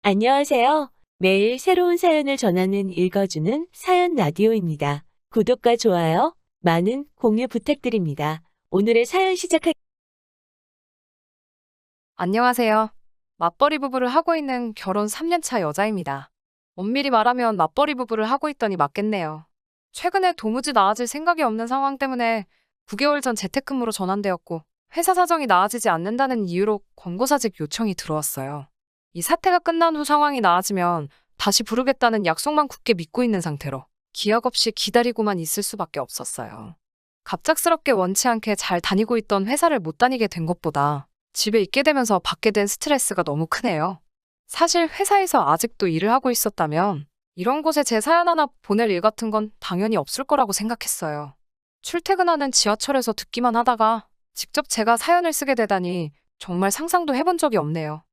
안녕하세요. 매일 새로운 사연을 전하는 읽어주는 사연 라디오입니다. 구독과 좋아요, 많은 공유 부탁드립니다. 오늘의 사연 시작할 안녕하세요. 맞벌이 부부를 하고 있는 결혼 3년 차 여자입니다. 엄밀히 말하면 맞벌이 부부를 하고 있더니 맞겠네요. 최근에 도무지 나아질 생각이 없는 상황 때문에 9개월 전 재택근무로 전환되었고 회사 사정이 나아지지 않는다는 이유로 권고사직 요청이 들어왔어요. 이 사태가 끝난 후 상황이 나아지면 다시 부르겠다는 약속만 굳게 믿고 있는 상태로 기약 없이 기다리고만 있을 수밖에 없었어요. 갑작스럽게 원치 않게 잘 다니고 있던 회사를 못 다니게 된 것보다 집에 있게 되면서 받게 된 스트레스가 너무 크네요. 사실 회사에서 아직도 일을 하고 있었다면 이런 곳에 제 사연 하나 보낼 일 같은 건 당연히 없을 거라고 생각했어요. 출퇴근하는 지하철에서 듣기만 하다가 직접 제가 사연을 쓰게 되다니 정말 상상도 해본 적이 없네요.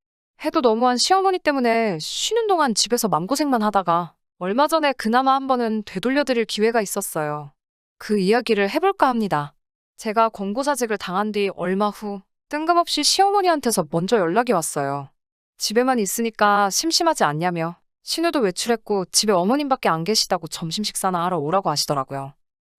해도 너무한 시어머니 때문에 쉬는 동안 집에서 맘고생만 하다가 얼마 전에 그나마 한 번은 되돌려드릴 기회가 있었어요. 그 이야기를 해볼까 합니다. 제가 권고사직을 당한 뒤 얼마 후 뜬금없이 시어머니한테서 먼저 연락이 왔어요. 집에만 있으니까 심심하지 않냐며 신우도 외출했고 집에 어머님밖에 안 계시다고 점심 식사나 하러 오라고 하시더라고요.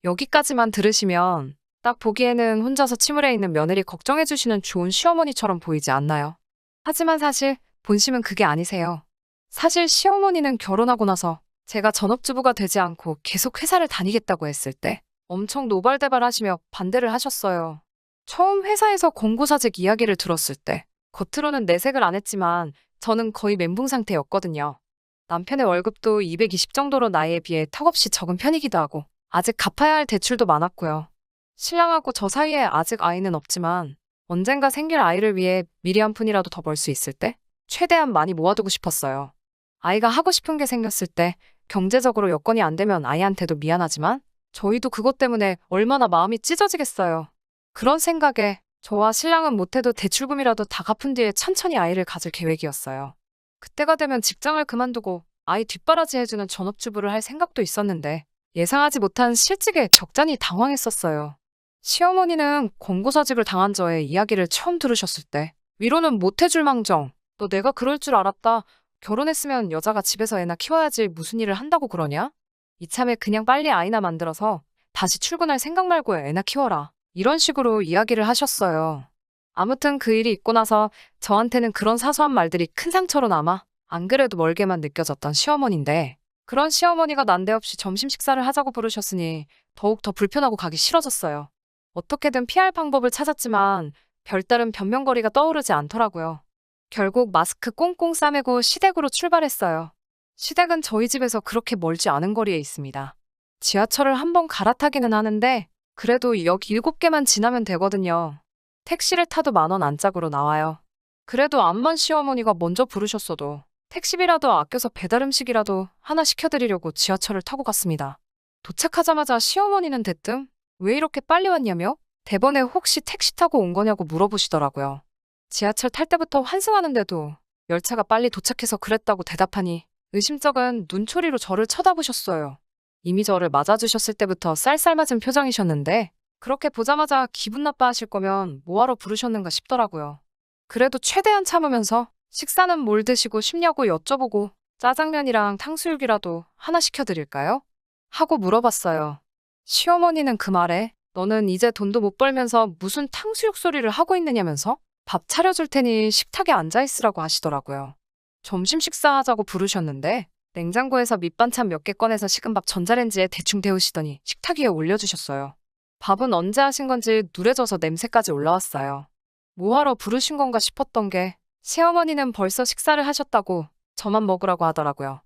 여기까지만 들으시면 딱 보기에는 혼자서 침울해 있는 며느리 걱정해주시는 좋은 시어머니처럼 보이지 않나요? 하지만 사실 본심은 그게 아니세요. 사실 시어머니는 결혼하고 나서 제가 전업주부가 되지 않고 계속 회사를 다니겠다고 했을 때 엄청 노발대발하시며 반대를 하셨어요. 처음 회사에서 권고사직 이야기를 들었을 때 겉으로는 내색을 안 했지만 저는 거의 멘붕 상태였거든요. 남편의 월급도 220 정도로 나이에 비해 턱없이 적은 편이기도 하고 아직 갚아야 할 대출도 많았고요. 신랑하고 저 사이에 아직 아이는 없지만 언젠가 생길 아이를 위해 미리 한 푼이라도 더 벌 수 있을 때 최대한 많이 모아두고 싶었어요. 아이가 하고 싶은 게 생겼을 때 경제적으로 여건이 안 되면 아이한테도 미안하지만 저희도 그것 때문에 얼마나 마음이 찢어지겠어요. 그런 생각에 저와 신랑은 못해도 대출금이라도 다 갚은 뒤에 천천히 아이를 가질 계획이었어요. 그때가 되면 직장을 그만두고 아이 뒷바라지 해주는 전업주부를 할 생각도 있었는데 예상하지 못한 실직에 적잖이 당황했었어요. 시어머니는 권고사직을 당한 저의 이야기를 처음 들으셨을 때 위로는 못해줄 망정 너 내가 그럴 줄 알았다. 결혼했으면 여자가 집에서 애나 키워야지 무슨 일을 한다고 그러냐? 이참에 그냥 빨리 아이나 만들어서 다시 출근할 생각 말고 애나 키워라. 이런 식으로 이야기를 하셨어요. 아무튼 그 일이 있고 나서 저한테는 그런 사소한 말들이 큰 상처로 남아 안 그래도 멀게만 느껴졌던 시어머니인데 그런 시어머니가 난데없이 점심 식사를 하자고 부르셨으니 더욱 더 불편하고 가기 싫어졌어요. 어떻게든 피할 방법을 찾았지만 별다른 변명거리가 떠오르지 않더라고요. 결국 마스크 꽁꽁 싸매고 시댁으로 출발했어요. 시댁은 저희 집에서 그렇게 멀지 않은 거리에 있습니다. 지하철을 한 번 갈아타기는 하는데 그래도 역 7개만 지나면 되거든요. 택시를 타도 10,000원 안짝으로 나와요. 그래도 암만 시어머니가 먼저 부르셨어도 택시비라도 아껴서 배달 음식이라도 하나 시켜드리려고 지하철을 타고 갔습니다. 도착하자마자 시어머니는 대뜸 왜 이렇게 빨리 왔냐며 대번에 혹시 택시 타고 온 거냐고 물어보시더라고요. 지하철 탈 때부터 환승하는데도 열차가 빨리 도착해서 그랬다고 대답하니 의심쩍은 눈초리로 저를 쳐다보셨어요. 이미 저를 맞아주셨을 때부터 쌀쌀맞은 표정이셨는데 그렇게 보자마자 기분 나빠하실 거면 뭐하러 부르셨는가 싶더라고요. 그래도 최대한 참으면서 식사는 뭘 드시고 싶냐고 여쭤보고 짜장면이랑 탕수육이라도 하나 시켜드릴까요? 하고 물어봤어요. 시어머니는 그 말에 너는 이제 돈도 못 벌면서 무슨 탕수육 소리를 하고 있느냐면서 밥 차려줄 테니 식탁에 앉아있으라고 하시더라고요. 점심 식사하자고 부르셨는데 냉장고에서 밑반찬 몇 개 꺼내서 식은 밥 전자레인지에 대충 데우시더니 식탁 위에 올려주셨어요. 밥은 언제 하신 건지 누래져서 냄새까지 올라왔어요. 뭐하러 부르신 건가 싶었던 게 시어머니는 벌써 식사를 하셨다고 저만 먹으라고 하더라고요.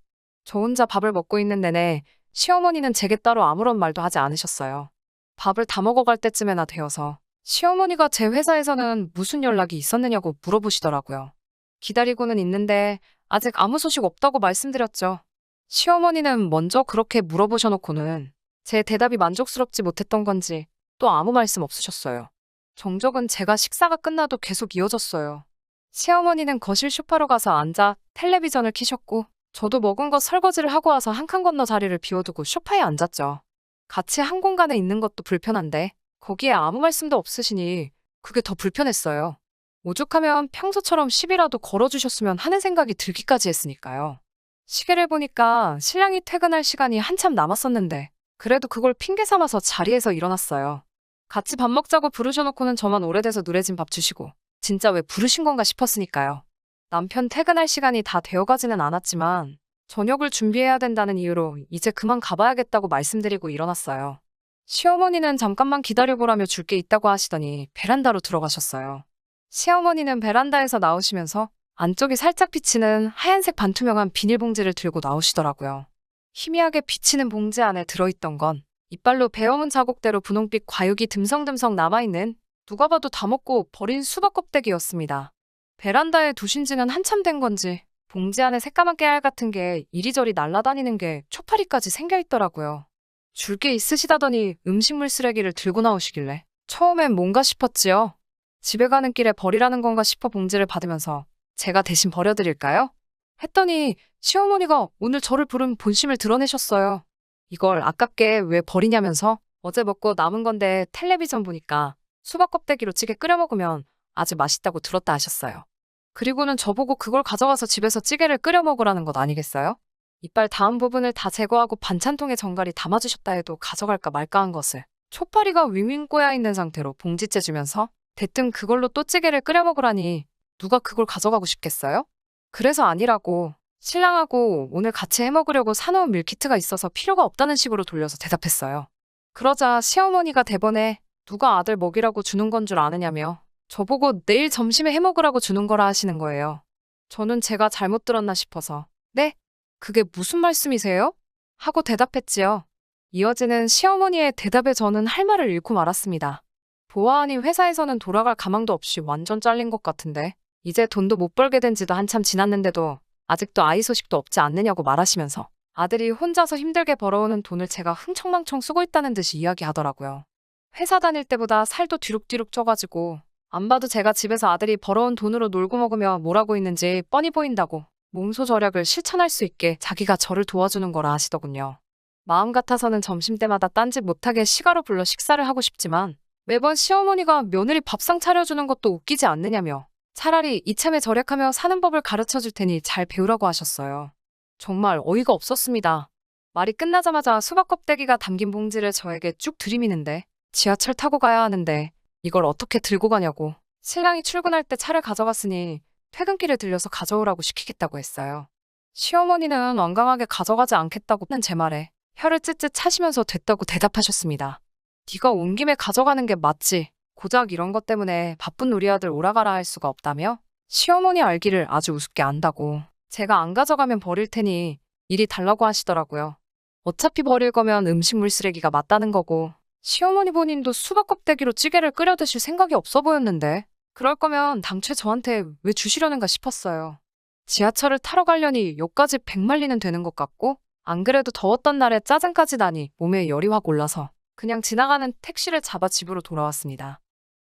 저 혼자 밥을 먹고 있는 내내 시어머니는 제게 따로 아무런 말도 하지 않으셨어요. 밥을 다 먹어갈 때쯤에나 되어서 시어머니가 제 회사에서는 무슨 연락이 있었느냐고 물어보시더라고요. 기다리고는 있는데 아직 아무 소식 없다고 말씀드렸죠. 시어머니는 먼저 그렇게 물어보셔놓고는 제 대답이 만족스럽지 못했던 건지 또 아무 말씀 없으셨어요. 정적은 제가 식사가 끝나도 계속 이어졌어요. 시어머니는 거실 소파로 가서 앉아 텔레비전을 켜셨고 저도 먹은 거 설거지를 하고 와서 한 칸 건너 자리를 비워두고 소파에 앉았죠. 같이 한 공간에 있는 것도 불편한데 거기에 아무 말씀도 없으시니 그게 더 불편했어요. 오죽하면 평소처럼 시비라도 걸어주셨으면 하는 생각이 들기까지 했으니까요. 시계를 보니까 신랑이 퇴근할 시간이 한참 남았었는데 그래도 그걸 핑계 삼아서 자리에서 일어났어요. 같이 밥 먹자고 부르셔놓고는 저만 오래돼서 누래진 밥 주시고 진짜 왜 부르신 건가 싶었으니까요. 남편 퇴근할 시간이 다 되어가지는 않았지만 저녁을 준비해야 된다는 이유로 이제 그만 가봐야겠다고 말씀드리고 일어났어요. 시어머니는 잠깐만 기다려보라며 줄 게 있다고 하시더니 베란다로 들어가셨어요. 시어머니는 베란다에서 나오시면서 안쪽이 살짝 비치는 하얀색 반투명한 비닐봉지를 들고 나오시더라고요. 희미하게 비치는 봉지 안에 들어있던 건 이빨로 베어문 자국대로 분홍빛 과육이 듬성듬성 남아있는 누가 봐도 다 먹고 버린 수박 껍데기였습니다. 베란다에 두신 지는 한참 된 건지 봉지 안에 새까만 깨알 같은 게 이리저리 날아다니는 게 초파리까지 생겨있더라고요. 줄 게 있으시다더니 음식물 쓰레기를 들고 나오시길래 처음엔 뭔가 싶었지요. 집에 가는 길에 버리라는 건가 싶어 봉지를 받으면서 제가 대신 버려드릴까요? 했더니 시어머니가 오늘 저를 부른 본심을 드러내셨어요. 이걸 아깝게 왜 버리냐면서 어제 먹고 남은 건데 텔레비전 보니까 수박 껍데기로 찌개 끓여 먹으면 아주 맛있다고 들었다 하셨어요. 그리고는 저보고 그걸 가져가서 집에서 찌개를 끓여 먹으라는 것 아니겠어요? 이빨 닿은 부분을 다 제거하고 반찬통에 정갈이 담아주셨다 해도 가져갈까 말까 한 것을 초파리가 윙윙 꼬여 있는 상태로 봉지째 주면서 대뜸 그걸로 또 찌개를 끓여 먹으라니 누가 그걸 가져가고 싶겠어요? 그래서 아니라고 신랑하고 오늘 같이 해먹으려고 사놓은 밀키트가 있어서 필요가 없다는 식으로 돌려서 대답했어요. 그러자 시어머니가 대번에 누가 아들 먹이라고 주는 건 줄 아느냐며 저보고 내일 점심에 해먹으라고 주는 거라 하시는 거예요. 저는 제가 잘못 들었나 싶어서 네? 그게 무슨 말씀이세요? 하고 대답했지요. 이어지는 시어머니의 대답에 저는 할 말을 잃고 말았습니다. 보아하니 회사에서는 돌아갈 가망도 없이 완전 잘린 것 같은데 이제 돈도 못 벌게 된 지도 한참 지났는데도 아직도 아이 소식도 없지 않느냐고 말하시면서 아들이 혼자서 힘들게 벌어오는 돈을 제가 흥청망청 쓰고 있다는 듯이 이야기하더라고요. 회사 다닐 때보다 살도 뒤룩뒤룩 쪄가지고 안 봐도 제가 집에서 아들이 벌어온 돈으로 놀고 먹으며 뭘 하고 있는지 뻔히 보인다고 몸소 절약을 실천할 수 있게 자기가 저를 도와주는 거라 하시더군요. 마음 같아서는 점심때마다 딴짓 못하게 시가로 불러 식사를 하고 싶지만 매번 시어머니가 며느리 밥상 차려주는 것도 웃기지 않느냐며 차라리 이참에 절약하며 사는 법을 가르쳐 줄 테니 잘 배우라고 하셨어요. 정말 어이가 없었습니다. 말이 끝나자마자 수박 껍데기가 담긴 봉지를 저에게 쭉 들이미는데 지하철 타고 가야 하는데 이걸 어떻게 들고 가냐고 신랑이 출근할 때 차를 가져갔으니 퇴근길에 들려서 가져오라고 시키겠다고 했어요. 시어머니는 완강하게 가져가지 않겠다고는 제 말에 혀를 찢찢 차시면서 됐다고 대답하셨습니다. 네가 온 김에 가져가는 게 맞지. 고작 이런 것 때문에 바쁜 우리 아들 오라가라 할 수가 없다며? 시어머니 알기를 아주 우습게 안다고. 제가 안 가져가면 버릴 테니 이리 달라고 하시더라고요. 어차피 버릴 거면 음식물 쓰레기가 맞다는 거고 시어머니 본인도 수박 껍데기로 찌개를 끓여 드실 생각이 없어 보였는데 그럴 거면 당최 저한테 왜 주시려는가 싶었어요. 지하철을 타러 가려니 여기까지 100마리는 되는 것 같고 안 그래도 더웠던 날에 짜증까지 나니 몸에 열이 확 올라서 그냥 지나가는 택시를 잡아 집으로 돌아왔습니다.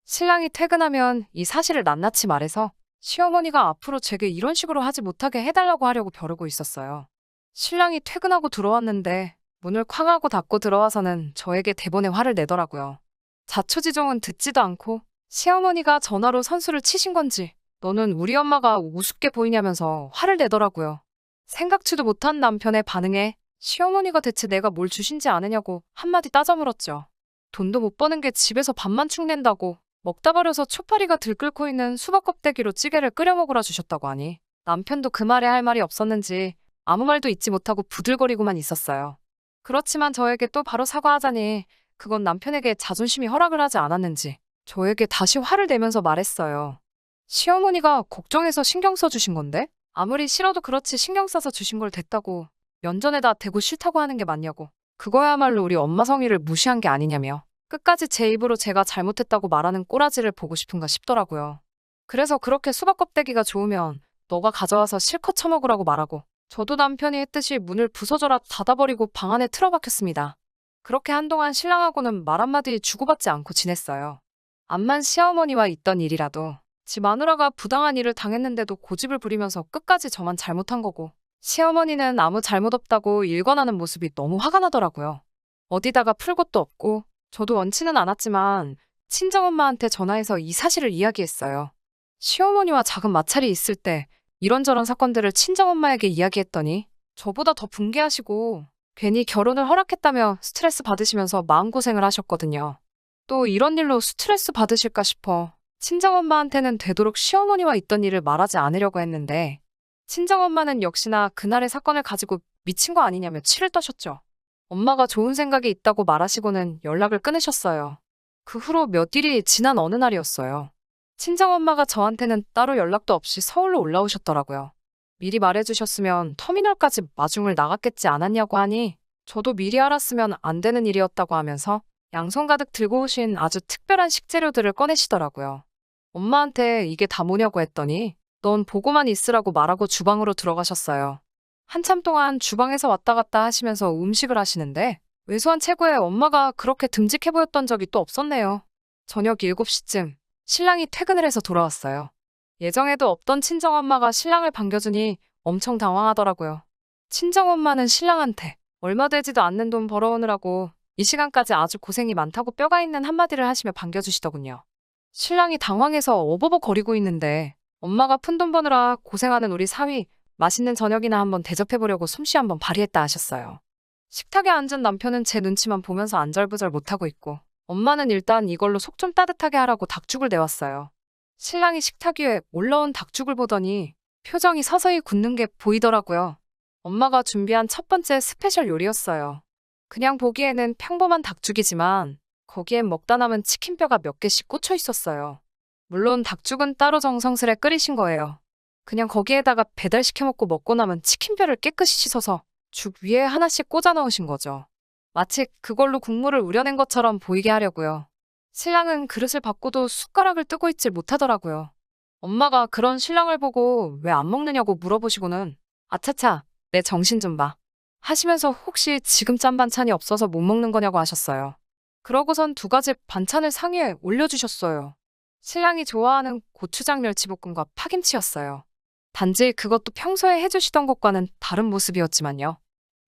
신랑이 퇴근하면 이 사실을 낱낱이 말해서 시어머니가 앞으로 제게 이런 식으로 하지 못하게 해달라고 하려고 벼르고 있었어요. 신랑이 퇴근하고 들어왔는데 문을 쾅 하고 닫고 들어와서는 저에게 대번에 화를 내더라고요. 자초지종은 듣지도 않고 시어머니가 전화로 선수를 치신 건지 너는 우리 엄마가 우습게 보이냐면서 화를 내더라고요. 생각지도 못한 남편의 반응에 시어머니가 대체 내가 뭘 주신지 아느냐고 한마디 따져 물었죠. 돈도 못 버는 게 집에서 밥만 축낸다고 먹다 버려서 초파리가 들끓고 있는 수박 껍데기로 찌개를 끓여 먹으라 주셨다고 하니 남편도 그 말에 할 말이 없었는지 아무 말도 잊지 못하고 부들거리고만 있었어요. 그렇지만 저에게 또 바로 사과하자니 그건 남편에게 자존심이 허락을 하지 않았는지 저에게 다시 화를 내면서 말했어요. 시어머니가 걱정해서 신경 써주신 건데 아무리 싫어도 그렇지 신경 써서 주신 걸 됐다고 면전에다 대고 싫다고 하는 게 맞냐고 그거야말로 우리 엄마 성의를 무시한 게 아니냐며 끝까지 제 입으로 제가 잘못했다고 말하는 꼬라지를 보고 싶은가 싶더라고요. 그래서 그렇게 수박 껍데기가 좋으면 너가 가져와서 실컷 처먹으라고 말하고 저도 남편이 했듯이 문을 부서져라 닫아버리고 방 안에 틀어박혔습니다. 그렇게 한동안 신랑하고는 말 한마디 주고받지 않고 지냈어요. 암만 시어머니와 있던 일이라도 지 마누라가 부당한 일을 당했는데도 고집을 부리면서 끝까지 저만 잘못한 거고 시어머니는 아무 잘못 없다고 일관하는 모습이 너무 화가 나더라고요. 어디다가 풀 곳도 없고 저도 원치는 않았지만 친정엄마한테 전화해서 이 사실을 이야기했어요. 시어머니와 작은 마찰이 있을 때 이런저런 사건들을 친정엄마에게 이야기했더니 저보다 더 분개하시고 괜히 결혼을 허락했다며 스트레스 받으시면서 마음고생을 하셨거든요. 또 이런 일로 스트레스 받으실까 싶어 친정엄마한테는 되도록 시어머니와 있던 일을 말하지 않으려고 했는데 친정엄마는 역시나 그날의 사건을 가지고 미친 거 아니냐며 치를 떠셨죠. 엄마가 좋은 생각이 있다고 말하시고는 연락을 끊으셨어요. 그 후로 몇 일이 지난 어느 날이었어요. 친정엄마가 저한테는 따로 연락도 없이 서울로 올라오셨더라고요. 미리 말해주셨으면 터미널까지 마중을 나갔겠지 않았냐고 하니 저도 미리 알았으면 안 되는 일이었다고 하면서 양손 가득 들고 오신 아주 특별한 식재료들을 꺼내시더라고요. 엄마한테 이게 다 뭐냐고 했더니 넌 보고만 있으라고 말하고 주방으로 들어가셨어요. 한참 동안 주방에서 왔다 갔다 하시면서 음식을 하시는데 왜소한 체구에 엄마가 그렇게 듬직해 보였던 적이 또 없었네요. 저녁 7시쯤 신랑이 퇴근을 해서 돌아왔어요. 예정에도 없던 친정엄마가 신랑을 반겨주니 엄청 당황하더라고요. 친정엄마는 신랑한테 얼마 되지도 않는 돈 벌어오느라고 이 시간까지 아주 고생이 많다고 뼈가 있는 한마디를 하시며 반겨주시더군요. 신랑이 당황해서 어버버거리고 있는데 엄마가 푼돈 버느라 고생하는 우리 사위 맛있는 저녁이나 한번 대접해보려고 솜씨 한번 발휘했다 하셨어요. 식탁에 앉은 남편은 제 눈치만 보면서 안절부절 못하고 있고 엄마는 일단 이걸로 속 좀 따뜻하게 하라고 닭죽을 내왔어요. 신랑이 식탁 위에 올라온 닭죽을 보더니 표정이 서서히 굳는 게 보이더라고요. 엄마가 준비한 첫 번째 스페셜 요리였어요. 그냥 보기에는 평범한 닭죽이지만 거기엔 먹다 남은 치킨뼈가 몇 개씩 꽂혀 있었어요. 물론 닭죽은 따로 정성스레 끓이신 거예요. 그냥 거기에다가 배달시켜 먹고 남은 치킨뼈를 깨끗이 씻어서 죽 위에 하나씩 꽂아 넣으신 거죠. 마치 그걸로 국물을 우려낸 것처럼 보이게 하려고요. 신랑은 그릇을 받고도 숟가락을 뜨고 있질 못하더라고요. 엄마가 그런 신랑을 보고 왜 안 먹느냐고 물어보시고는 아차차, 내 정신 좀 봐. 하시면서 혹시 지금 짠 반찬이 없어서 못 먹는 거냐고 하셨어요. 그러고선 2가지 반찬을 상위에 올려주셨어요. 신랑이 좋아하는 고추장 멸치볶음과 파김치였어요. 단지 그것도 평소에 해주시던 것과는 다른 모습이었지만요.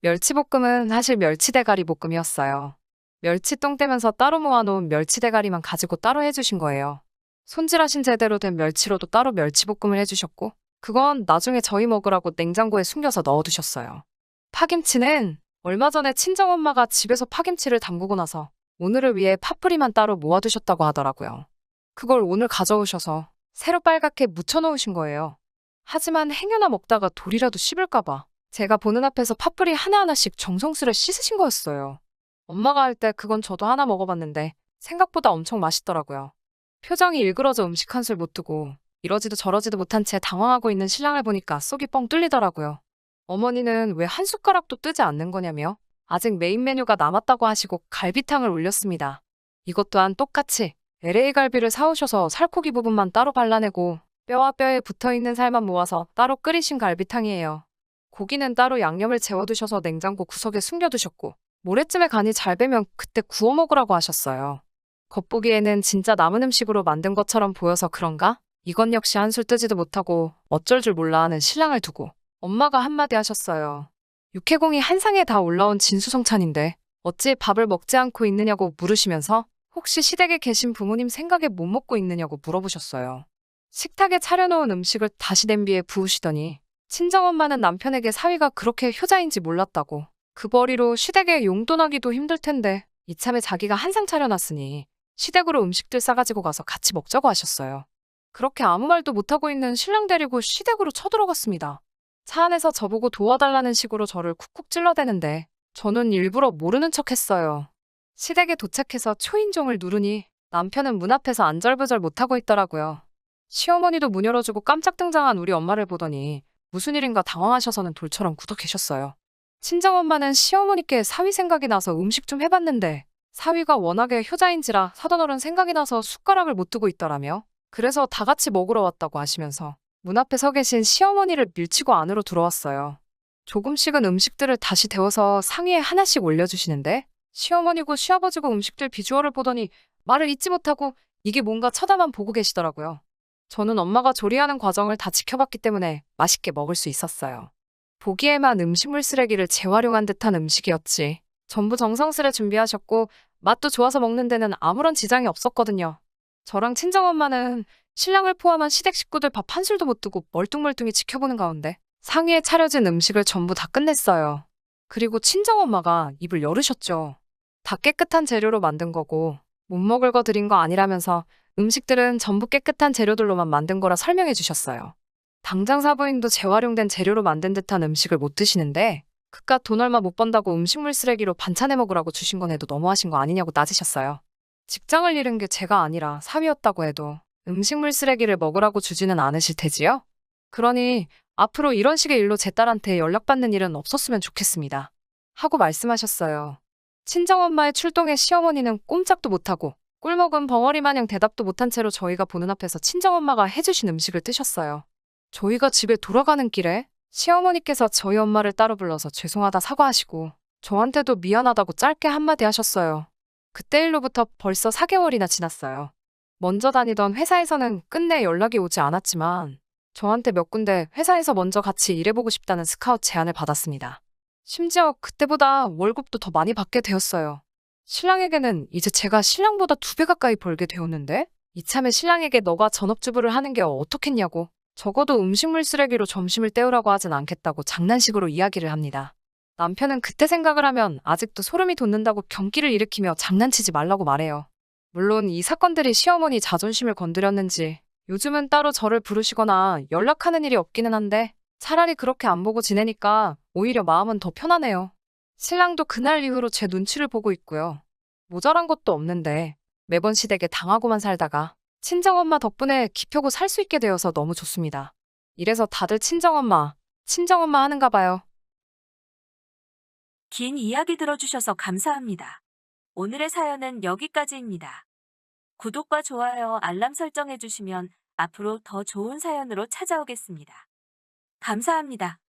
멸치볶음은 사실 멸치대가리 볶음이었어요. 멸치 똥 떼면서 따로 모아놓은 멸치대가리만 가지고 따로 해주신 거예요. 손질하신 제대로 된 멸치로도 따로 멸치볶음을 해주셨고 그건 나중에 저희 먹으라고 냉장고에 숨겨서 넣어두셨어요. 파김치는 얼마 전에 친정엄마가 집에서 파김치를 담그고 나서 오늘을 위해 파뿌리만 따로 모아두셨다고 하더라고요. 그걸 오늘 가져오셔서 새로 빨갛게 묻혀놓으신 거예요. 하지만 행여나 먹다가 돌이라도 씹을까봐 제가 보는 앞에서 파뿌리 하나하나씩 정성스레 씻으신 거였어요. 엄마가 할 때 그건 저도 하나 먹어봤는데 생각보다 엄청 맛있더라고요. 표정이 일그러져 음식 한 술 못 두고 이러지도 저러지도 못한 채 당황하고 있는 신랑을 보니까 속이 뻥 뚫리더라고요. 어머니는 왜 한 숟가락도 뜨지 않는 거냐며 아직 메인 메뉴가 남았다고 하시고 갈비탕을 올렸습니다. 이것 또한 똑같이 LA 갈비를 사오셔서 살코기 부분만 따로 발라내고 뼈와 뼈에 붙어있는 살만 모아서 따로 끓이신 갈비탕이에요. 고기는 따로 양념을 재워두셔서 냉장고 구석에 숨겨두셨고 모레쯤에 간이 잘 배면 그때 구워 먹으라고 하셨어요. 겉보기에는 진짜 남은 음식으로 만든 것처럼 보여서 그런가? 이건 역시 한술 뜨지도 못하고 어쩔 줄 몰라 하는 신랑을 두고 엄마가 한마디 하셨어요. 육해공이 한 상에 다 올라온 진수성찬인데 어찌 밥을 먹지 않고 있느냐고 물으시면서 혹시 시댁에 계신 부모님 생각에 못 먹고 있느냐고 물어보셨어요. 식탁에 차려놓은 음식을 다시 냄비에 부으시더니 친정엄마는 남편에게 사위가 그렇게 효자인지 몰랐다고 그 벌이로 시댁에 용돈하기도 힘들 텐데 이참에 자기가 한 상 차려놨으니 시댁으로 음식들 싸가지고 가서 같이 먹자고 하셨어요. 그렇게 아무 말도 못하고 있는 신랑 데리고 시댁으로 쳐들어갔습니다. 차 안에서 저보고 도와달라는 식으로 저를 쿡쿡 찔러대는데 저는 일부러 모르는 척 했어요. 시댁에 도착해서 초인종을 누르니 남편은 문 앞에서 안절부절 못하고 있더라고요. 시어머니도 문 열어주고 깜짝 등장한 우리 엄마를 보더니 무슨 일인가 당황하셔서는 돌처럼 굳어 계셨어요. 친정엄마는 시어머니께 사위 생각이 나서 음식 좀 해봤는데 사위가 워낙에 효자인지라 사돈어른 생각이 나서 숟가락을 못 두고 있더라며 그래서 다 같이 먹으러 왔다고 하시면서 문 앞에 서 계신 시어머니를 밀치고 안으로 들어왔어요. 조금씩은 음식들을 다시 데워서 상위에 하나씩 올려주시는데 시어머니고 시아버지고 음식들 비주얼을 보더니 말을 잇지 못하고 이게 뭔가 쳐다만 보고 계시더라고요. 저는 엄마가 조리하는 과정을 다 지켜봤기 때문에 맛있게 먹을 수 있었어요. 보기에만 음식물 쓰레기를 재활용한 듯한 음식이었지. 전부 정성스레 준비하셨고 맛도 좋아서 먹는 데는 아무런 지장이 없었거든요. 저랑 친정엄마는 신랑을 포함한 시댁 식구들 밥 한 술도 못 두고 멀뚱멀뚱히 지켜보는 가운데 상위에 차려진 음식을 전부 다 끝냈어요. 그리고 친정엄마가 입을 열으셨죠. 다 깨끗한 재료로 만든 거고 못 먹을 거 드린 거 아니라면서 음식들은 전부 깨끗한 재료들로만 만든 거라 설명해 주셨어요. 당장 사부인도 재활용된 재료로 만든 듯한 음식을 못 드시는데 그깟 돈 얼마 못 번다고 음식물 쓰레기로 반찬해 먹으라고 주신 건 해도 너무하신 거 아니냐고 따지셨어요. 직장을 잃은 게 제가 아니라 사위였다고 해도 음식물 쓰레기를 먹으라고 주지는 않으실 테지요? 그러니 앞으로 이런 식의 일로 제 딸한테 연락받는 일은 없었으면 좋겠습니다. 하고 말씀하셨어요. 친정엄마의 출동에 시어머니는 꼼짝도 못하고 꿀먹은 벙어리 마냥 대답도 못한 채로 저희가 보는 앞에서 친정엄마가 해주신 음식을 뜨셨어요. 저희가 집에 돌아가는 길에 시어머니께서 저희 엄마를 따로 불러서 죄송하다 사과하시고 저한테도 미안하다고 짧게 한마디 하셨어요. 그때 일로부터 벌써 4개월이나 지났어요. 먼저 다니던 회사에서는 끝내 연락이 오지 않았지만 저한테 몇 군데 회사에서 먼저 같이 일해보고 싶다는 스카웃 제안을 받았습니다. 심지어 그때보다 월급도 더 많이 받게 되었어요. 신랑에게는 이제 제가 신랑보다 2배 가까이 벌게 되었는데 이참에 신랑에게 너가 전업주부를 하는 게 어떻겠냐고 적어도 음식물 쓰레기로 점심을 때우라고 하진 않겠다고 장난식으로 이야기를 합니다. 남편은 그때 생각을 하면 아직도 소름이 돋는다고 경기를 일으키며 장난치지 말라고 말해요. 물론 이 사건들이 시어머니 자존심을 건드렸는지 요즘은 따로 저를 부르시거나 연락하는 일이 없기는 한데 차라리 그렇게 안 보고 지내니까 오히려 마음은 더 편하네요. 신랑도 그날 이후로 제 눈치를 보고 있고요. 모자란 것도 없는데 매번 시댁에 당하고만 살다가 친정엄마 덕분에 기펴고 살 수 있게 되어서 너무 좋습니다. 이래서 다들 친정엄마, 친정엄마 하는가 봐요. 긴 이야기 들어주셔서 감사합니다. 오늘의 사연은 여기까지입니다. 구독과 좋아요, 알람 설정해주시면 앞으로 더 좋은 사연으로 찾아오겠습니다. 감사합니다.